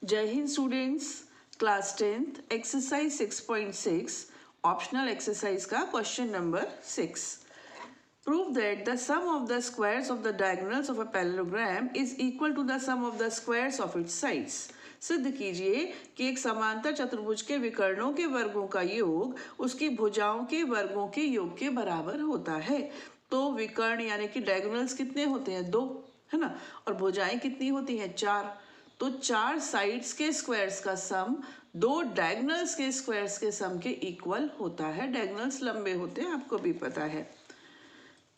जय Hind students, class 10th exercise 6.6 optional exercise का question number 6. Prove that the sum of the squares of the diagonals of a parallelogram is equal to the sum of the squares of its sides. सिद्ध कीजिए कि एक समांतर चतुर्भुज के विकर्णों के वर्गों का योग उसकी भुजाओं के वर्गों के योग के बराबर होता है. तो विकर्ण यानी कि डायगोनल्स कितने होते हैं? 2, है ना. और भुजाएं कितनी होती हैं? 4. तो 4 साइड्स के स्क्वायर्स का सम 2 डायगोनल्स के स्क्वायर्स के सम के इक्वल होता है. डायगोनल्स लंबे होते हैं, आपको भी पता है.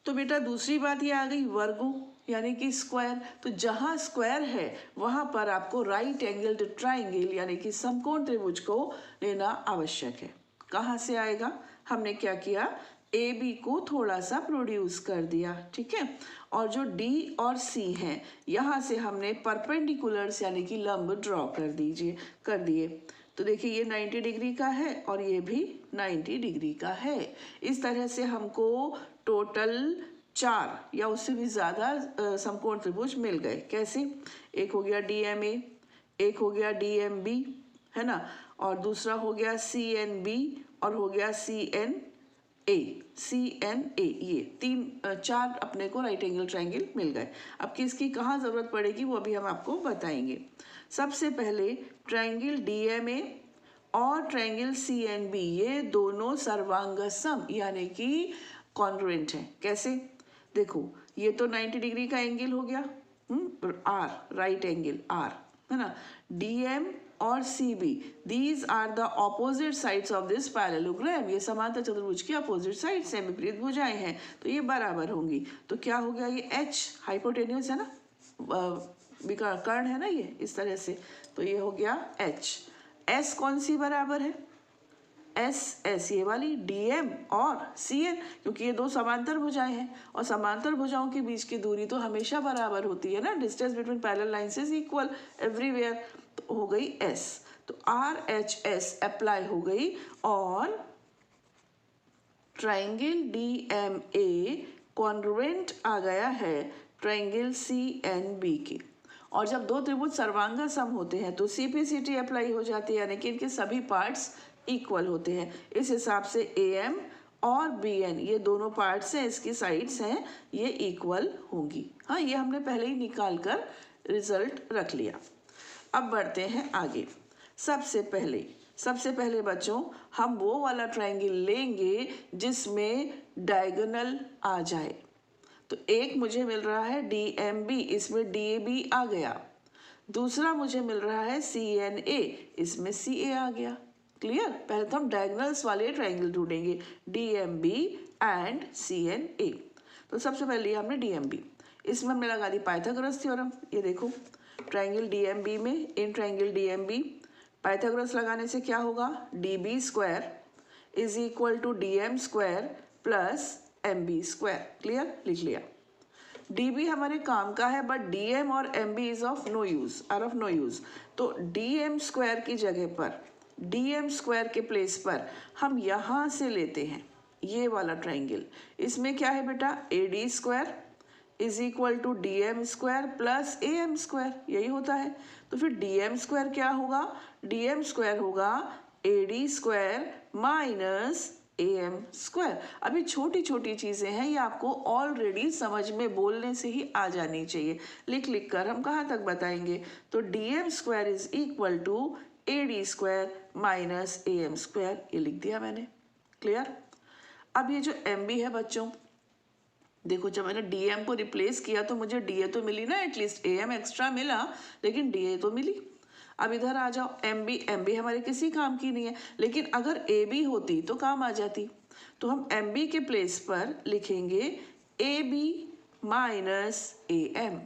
तो बेटा दूसरी बात ये आ गई वर्गों यानी कि स्क्वायर. तो जहाँ स्क्वायर है वहाँ पर आपको राइट एंगल्ड ट्राइंगल यानी कि समकोण त्रिभुज को लेना आवश्यक है. कहाँ से आएगा? हमने क्या किया, ए बी को थोड़ा सा प्रोड्यूस कर दिया, ठीक है. और जो डी और सी हैं यहाँ से हमने परपेंडिकुलर्स यानी कि लंब ड्रॉ कर दिए. तो देखिए ये 90 डिग्री का है और ये भी 90 डिग्री का है. इस तरह से हमको टोटल 4 या उससे भी ज़्यादा समकोण त्रिभुज मिल गए. कैसे? एक हो गया DMA, एक हो गया DMB, है ना, और दूसरा हो गया CNB और हो गया CNA. ये 4 अपने को राइट एंगल ट्राइंगल मिल गए. अब किसकी कहाँ ज़रूरत पड़ेगी वो अभी हम आपको बताएंगे. सबसे पहले ट्राइंगल DMA और ट्राइंगल CNB ये दोनों सर्वांगसम यानी कि कॉन्ग्रुएंट है. कैसे? देखो ये तो 90 डिग्री का एंगल हो गया, R राइट एंगल R, है ना. DM और CB these are the opposite sides of this parallelogram. ये समांतर चतुर्भुज की अपोजिट साइड्स हैं, विपरीत भुजाएं हैं, तो ये बराबर होंगी. तो क्या हो गया, ये H हाइपोटेन्यूस है ना, कर्ण है ना ये, इस तरह से. तो ये हो गया H. S कौन सी बराबर है? S ये वाली DM और CN, क्योंकि ये 2 समांतर भुजाएं हैं और समांतर भुजाओं के बीच की दूरी तो हमेशा बराबर होती है ना. Distance between parallel lines is equal everywhere. तो हो गई S. तो RHS अप्लाई हो गई और ट्राइंगल DMA कॉन्ग्रुएंट आ गया है ट्राइंगल CNB के. और जब 2 त्रिभुज सर्वांगसम होते हैं तो CPCT अप्लाई हो जाती है, यानी कि इनके सभी पार्ट्स इक्वल होते हैं. इस हिसाब से AM और BN ये दोनों पार्ट्स हैं, इसकी साइड्स हैं, ये इक्वल होंगी. हाँ, ये हमने पहले ही निकाल कर रिजल्ट रख लिया. अब बढ़ते हैं आगे. सबसे पहले बच्चों हम वो वाला ट्राइंगल लेंगे जिसमें डायगोनल आ जाए. तो एक मुझे मिल रहा है DMB, इसमें DAB आ गया. दूसरा मुझे मिल रहा है CNA, इसमें CA आ गया. क्लियर? पहले तो हम डायगोनल्स वाले ट्राइंगल ढूंढेंगे, DMB एंड CNA. तो सबसे पहले हमने DMB, इसमें हमने लगा दी पाइथागोरस थ्योरम. ये देखो ट्राइंगल DMB में, इन ट्राइंगल DMB पाइथागोरस लगाने से क्या होगा, DB square is equal to DM square plus MB square. Clear? लिख लिया. DB हमारे काम का है बट DM और MB is of no use. तो DM स्क्वायर की जगह पर, DM स्क्वायर के प्लेस पर हम यहाँ से लेते हैं ये वाला ट्राइंगल. इसमें क्या है बेटा, AD square is equal to DM square plus AM square. यही होता है. तो फिर DM स्क्वायर क्या होगा, DM स्क्वायर होगा AD square minus AM square. अभी छोटी छोटी चीज़ें हैं, ये आपको ऑलरेडी समझ में बोलने से ही आ जानी चाहिए. लिख कर हम कहाँ तक बताएंगे. तो DM square is equal to AD square minus AM square, ये लिख दिया मैंने. क्लियर? अब ये जो MB है बच्चों, देखो जब मैंने DM को रिप्लेस किया तो मुझे DA तो मिली ना, एटलीस्ट AM एक्स्ट्रा मिला लेकिन DA तो मिली. अब इधर आ जाओ, MB हमारे किसी काम की नहीं है, लेकिन अगर AB होती तो काम आ जाती. तो हम MB के प्लेस पर लिखेंगे AB minus AM.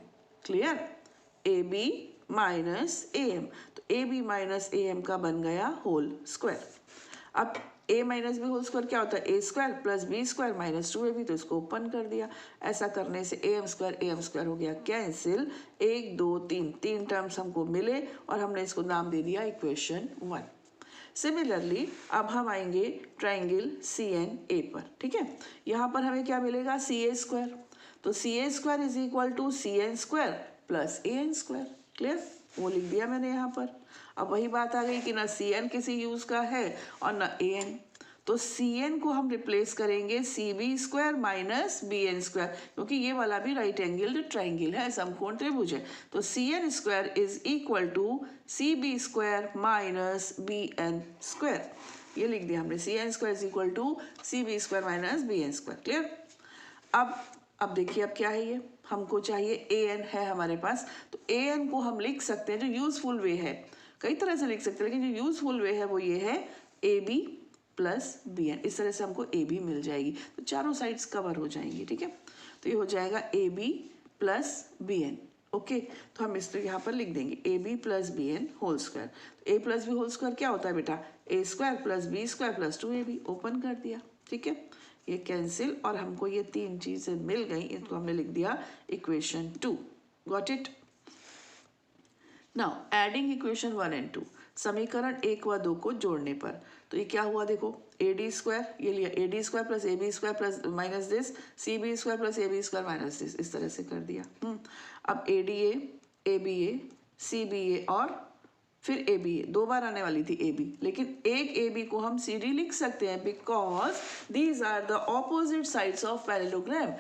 Clear? AB minus AM. तो AB माइनस AM का बन गया होल स्क्वायर. अब A minus B whole square क्या होता है, A square plus B square minus 2AB. तो इसको ओपन कर दिया. ऐसा करने से AM स्क्वायर हो गया कैंसिल. 1 2 3 टर्म्स हमको मिले और हमने इसको नाम दे दिया इक्वेशन 1. सिमिलरली अब हम आएंगे ट्राइंगल CNA पर. ठीक है, यहाँ पर हमें क्या मिलेगा, CA स्क्वायर. तो CA square is equal to CN square plus AN square. Clear? वो लिख दिया मैंने यहाँ पर। अब वही बात आ गई कि ना सी एन किसी यूज़ का है और ना ए एन, तो सी एन को हम रिप्लेस करेंगे C B square minus B N square, क्योंकि ये वाला भी राइट एंगल्ड ट्राइंगल है, समकोण त्रिभुज है। तो C N square is equal to C B square minus B N square, ये लिख दिया हमने। C N square is equal to C B square minus B N square. Clear? अब देखिए अब क्या है, ये हमको चाहिए ए एन है हमारे पास, तो ए एन को हम लिख सकते हैं, जो यूजफुल वे है, कई तरह से लिख सकते हैं, लेकिन जो यूजफुल वे है वो ये है A B plus B N. इस तरह से हमको ए बी मिल जाएगी, तो चारों साइड्स कवर हो जाएंगी। ठीक है, तो ये हो जाएगा A B plus B N. Okay, तो हम इस यहाँ पर लिख देंगे A B plus B N whole square. A plus B whole square क्या होता है बेटा? A square plus B square plus 2ab। Open कर दिया। ठीक है, ये कैंसिल और हमको ये तीन चीजें मिल गई, इनको हमने लिख दिया equation 2। Got it? Now adding equation 1 and 2, समीकरण 1 व 2 को जोड़ने पर, तो ये क्या हुआ देखो, ए डी स्क्वायर ये लिया, A D square plus A B square plus minus this, C B square plus A B square minus this, इस तरह से कर दिया। अब A D A B A, C B A और फिर ए बी ए, 2 बार आने वाली थी ए बी, लेकिन एक ए बी को हम सी डी लिख सकते हैं, because these are the opposite sides of parallelogram.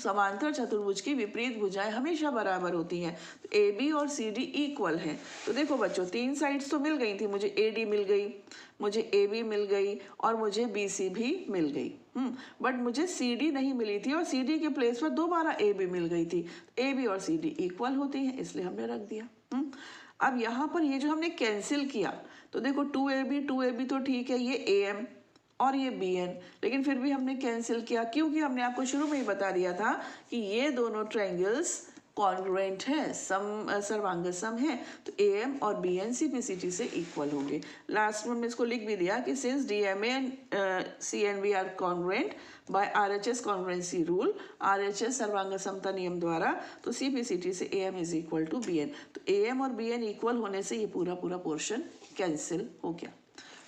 समांतर चतुर्भुज की विपरीत भुजाएं हमेशा बराबर होती हैं, तो ए बी और सी डी इक्वल हैं। तो देखो बच्चों, 3 साइड्स तो मिल गई थी, मुझे ए डी मिल गई, मुझे ए बी मिल गई और मुझे बी सी भी मिल गई। बट मुझे सी डी नहीं मिली थी, और सी डी के प्लेस पर दोबारा ए बी मिल गई थी। ए बी और सी डी इक्वल होती हैं, इसलिए हमने रख दिया। अब यहाँ पर ये जो हमने कैंसिल किया, तो देखो 2ab तो ठीक है, ये am और ये bn, लेकिन फिर भी हमने कैंसिल किया, क्योंकि हमने आपको शुरू में ही बता दिया था कि ये दोनों ट्रायंगल्स कॉन्ग्रुएंट हैं, सर्वांगसम हैं, तो am और bn CPCT से इक्वल होंगे। लास्ट में इसको लिख भी दिया कि since DMA and CNB are congruent by RHS congruency rule, RHS सर्वांग समता नियम द्वारा, तो CPCT से AM is equal to BN। तो AM और BN इक्वल होने से ये पूरा पोर्शन कैंसिल हो गया।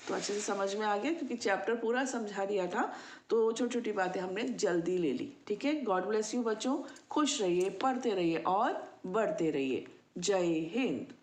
तो अच्छे से समझ में आ गया, क्योंकि चैप्टर पूरा समझा दिया था, तो छोटी छोटी बातें हमने जल्दी ले ली। ठीक है, गॉड ब्लेस यू बच्चों, खुश रहिए, पढ़ते रहिए और बढ़ते रहिए। जय हिंद।